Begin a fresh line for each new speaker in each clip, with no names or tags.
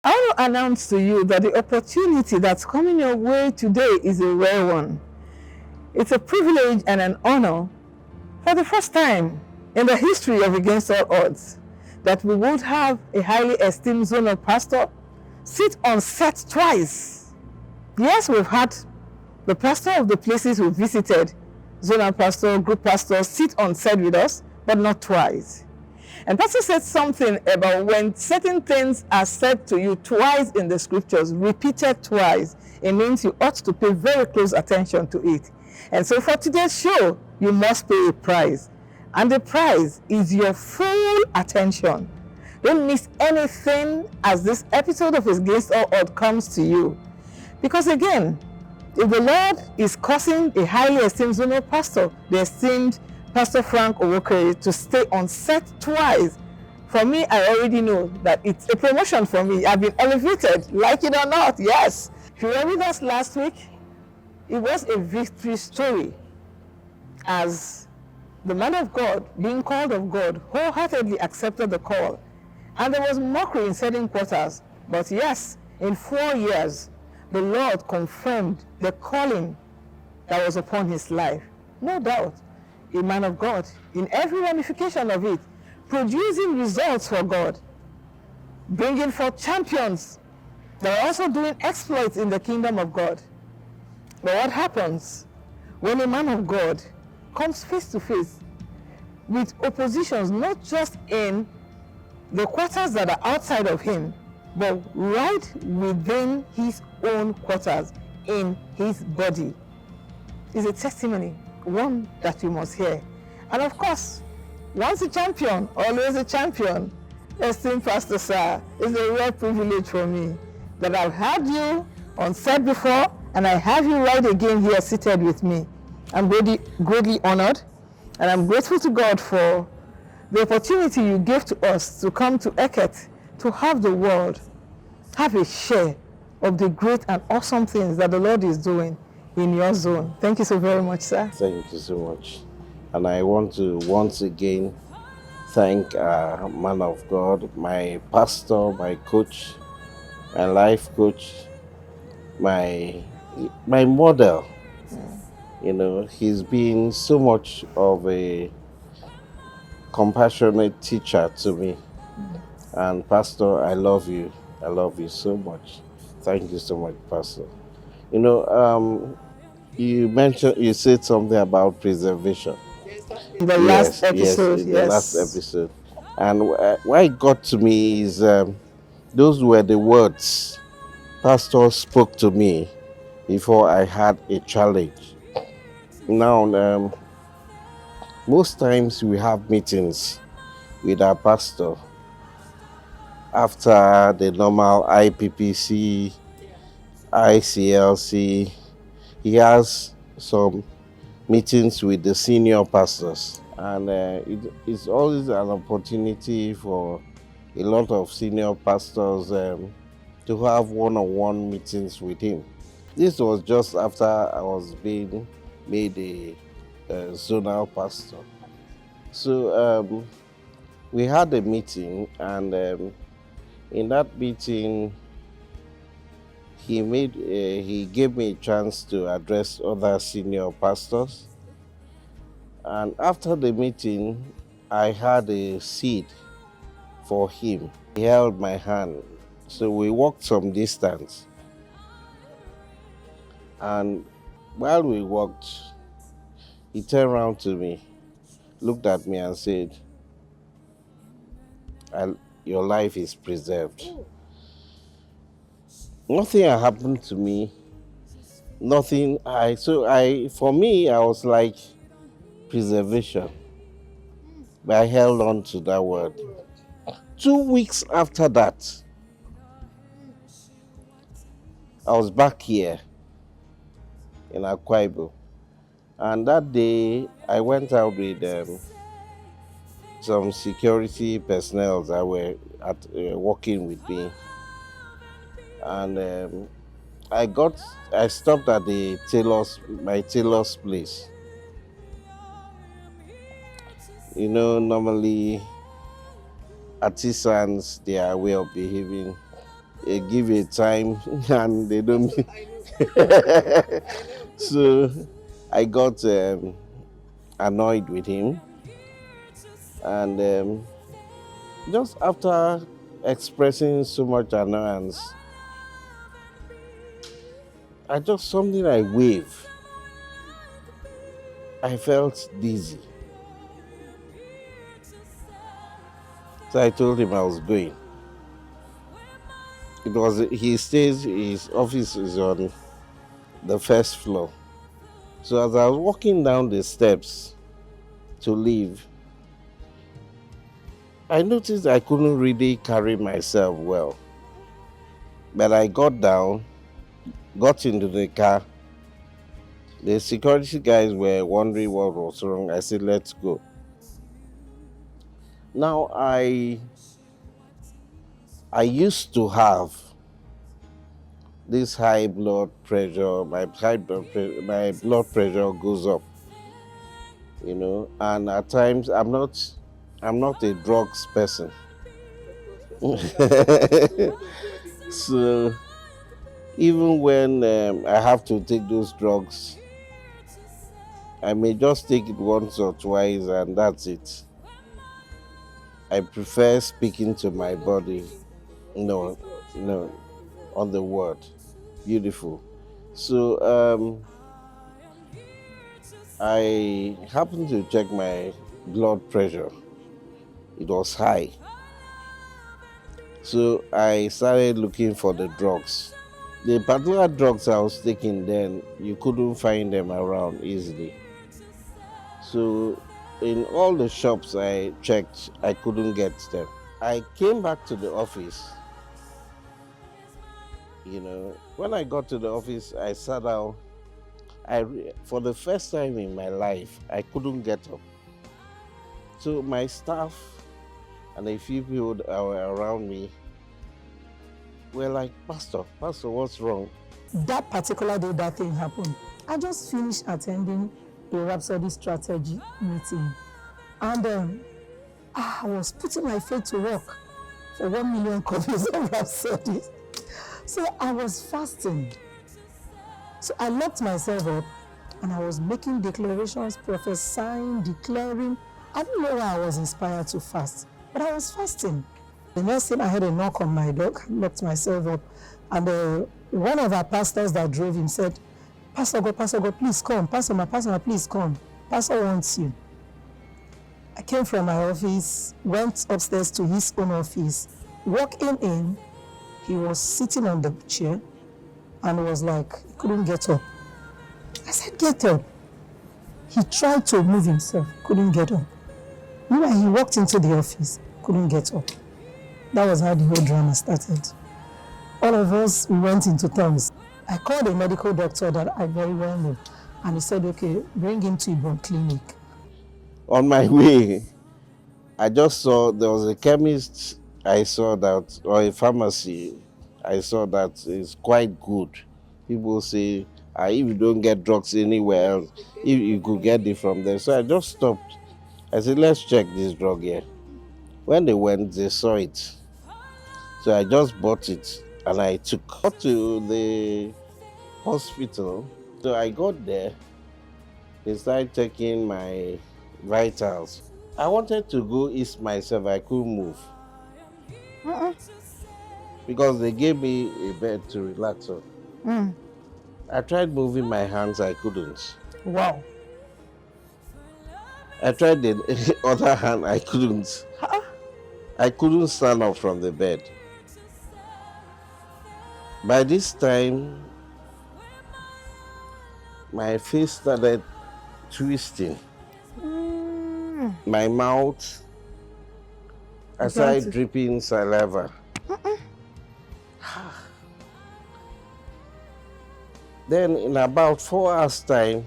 I want to announce to you that the opportunity that's coming your way today is a rare one. It's a privilege and an honor for the first time in the history of Against All Odds that we would have a highly esteemed zonal pastor sit on set twice. Yes, we've had the pastor of the places we visited, zonal pastor, group pastor, sit on set with us, but not twice. And Pastor said something about when certain things are said to you twice in the scriptures, repeated twice, it means you ought to pay very close attention to it. And so for today's show, you must pay a price. And the price is your full attention. Don't miss anything as this episode of Against All Odds comes to you. Because again, if the Lord is causing a highly esteemed zonal pastor, the esteemed Pastor Frank Owokere, to stay on set twice, for me, I already know that it's a promotion for me. I've been elevated, like it or not, yes. If you were with us last week, it was a victory story as the man of God, being called of God, wholeheartedly accepted the call. And there was mockery in certain quarters. But yes, in 4 years, the Lord confirmed the calling that was upon his life. No doubt, a man of God, in every ramification of it, producing results for God, bringing forth champions that are also doing exploits in the kingdom of God. But what happens when a man of God comes face to face with oppositions, not just in the quarters that are outside of him, but right within his own quarters, in his body? Is a testimony, one that you must hear. And of course, once a champion, always a champion. Esteemed Pastor Sir, it's a real privilege for me that I've had you on set before, and I have you right again here seated with me. I'm greatly honored, and I'm grateful to God for the opportunity you gave to us to come to Eket, to have the world have a share of the great and awesome things that the Lord is doing in your zone. Thank you so very much, sir.
Thank you so much. And I want to once again thank man of God, my pastor, my coach, my life coach, my model. You know, he's been so much of a compassionate teacher to me. And Pastor, I love you. I love you so much. Thank you so much, Pastor. You know, you said something about preservation.
The last
Yes, yes,
episode,
in the last
yes.
episode. And why it got to me is those were the words Pastor spoke to me before I had a challenge. Now, most times we have meetings with our pastor after the normal IPPC, ICLC. He has some meetings with the senior pastors, and it's always an opportunity for a lot of senior pastors to have one-on-one meetings with him. This was just after I was being made a zonal pastor. So we had a meeting, and in that meeting, he gave me a chance to address other senior pastors. And after the meeting, I had a seed for him. He held my hand. So we walked some distance. And while we walked, he turned around to me, looked at me, and said, "Your life is preserved." Nothing had happened to me. Nothing. For me, I was like, preservation. But I held on to that word. 2 weeks after that, I was back here in Akwa Ibom. And that day, I went out with some security personnel that were working with me. And I stopped at my tailor's place. You know, normally artisans, their way of behaving, give a time and they don't. So I got annoyed with him, and just after expressing so much annoyance, I just something I wave. I felt dizzy. So I told him I was going. His office is on the first floor. So as I was walking down the steps to leave, I noticed I couldn't really carry myself well. But I got down, got into the car. The security guys were wondering what was wrong. I said, let's go. Now I used to have this high blood pressure. My blood pressure goes up, and at times I'm not a drugs person. So even when I have to take those drugs, I may just take it once or twice and that's it. I prefer speaking to my body, no, no, on the word. Beautiful. So I happened to check my blood pressure. It was high. So I started looking for the drugs. The particular drugs I was taking then, you couldn't find them around easily. So in all the shops I checked, I couldn't get them. I came back to the office. When I got to the office, I sat down. For the first time in my life, I couldn't get up. So my staff and a few people that were around me were like, Pastor, what's wrong?
That particular day that thing happened, I just finished attending a Rhapsody strategy meeting, and I was putting my faith to work for 1 million copies of Rhapsody. So I was fasting. So I locked myself up and I was making declarations, prophesying, declaring. I don't know why I was inspired to fast, but I was fasting. The next thing, I had a knock on my door. I locked myself up, and one of our pastors that drove him said, Pastor God, please come. Pastor Ma, please come. Pastor wants you. I came from my office, went upstairs to his own office. Walking in, he was sitting on the chair and was like, he couldn't get up. I said, get up. He tried to move himself, couldn't get up. Meanwhile, he walked into the office, couldn't get up. That was how the whole drama started. All of us, we went into tongues. I called a medical doctor that I very well know, and he said, okay, bring him to Ibon Clinic.
On my way, I just saw there was a chemist I saw that, or a pharmacy I saw that is quite good. People say, if you don't get drugs anywhere else, if you could get it from there. So I just stopped. I said, let's check this drug here. When they went, they saw it. So I just bought it and I got to the hospital. So I got there. They started checking my vitals. I wanted to go east myself. I couldn't move. Because they gave me a bed to relax on. I tried moving my hands. I couldn't.
Wow.
I tried the other hand. I couldn't. I couldn't stand up from the bed. By this time, my face started twisting. My mouth, I started dripping saliva. Then in about 4 hours' time,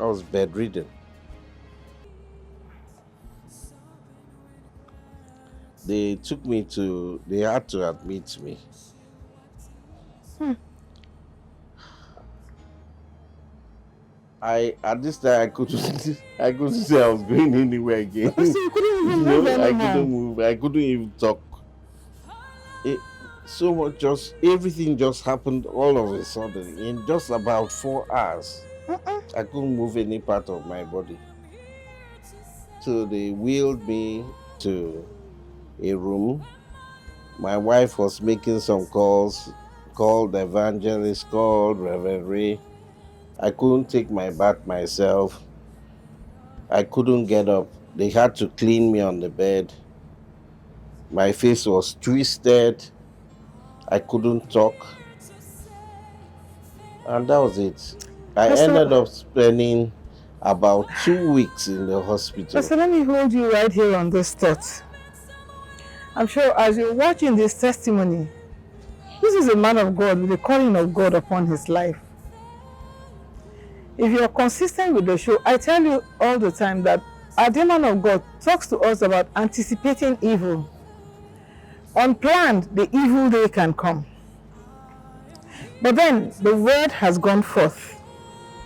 I was bedridden. They had to admit me. At this time I couldn't say I was going anywhere again.
So you couldn't even move anymore.
I couldn't move. I couldn't even talk. it, so much, just everything just happened all of a sudden in just about 4 hours. I couldn't move any part of my body. So they wheeled me to a room. My wife was making some calls, called evangelist, called Reverend Ray. I couldn't take my bath myself. I couldn't get up. They had to clean me on the bed. My face was twisted. I couldn't talk. And that was it. I ended up spending about 2 weeks in the hospital.
So let me hold you right here on this thought. I'm sure as you're watching this testimony, this is a man of God with the calling of God upon his life. If you're consistent with the show, I tell you all the time that our dear man of God talks to us about anticipating evil. Unplanned, the evil day can come. But then the word has gone forth.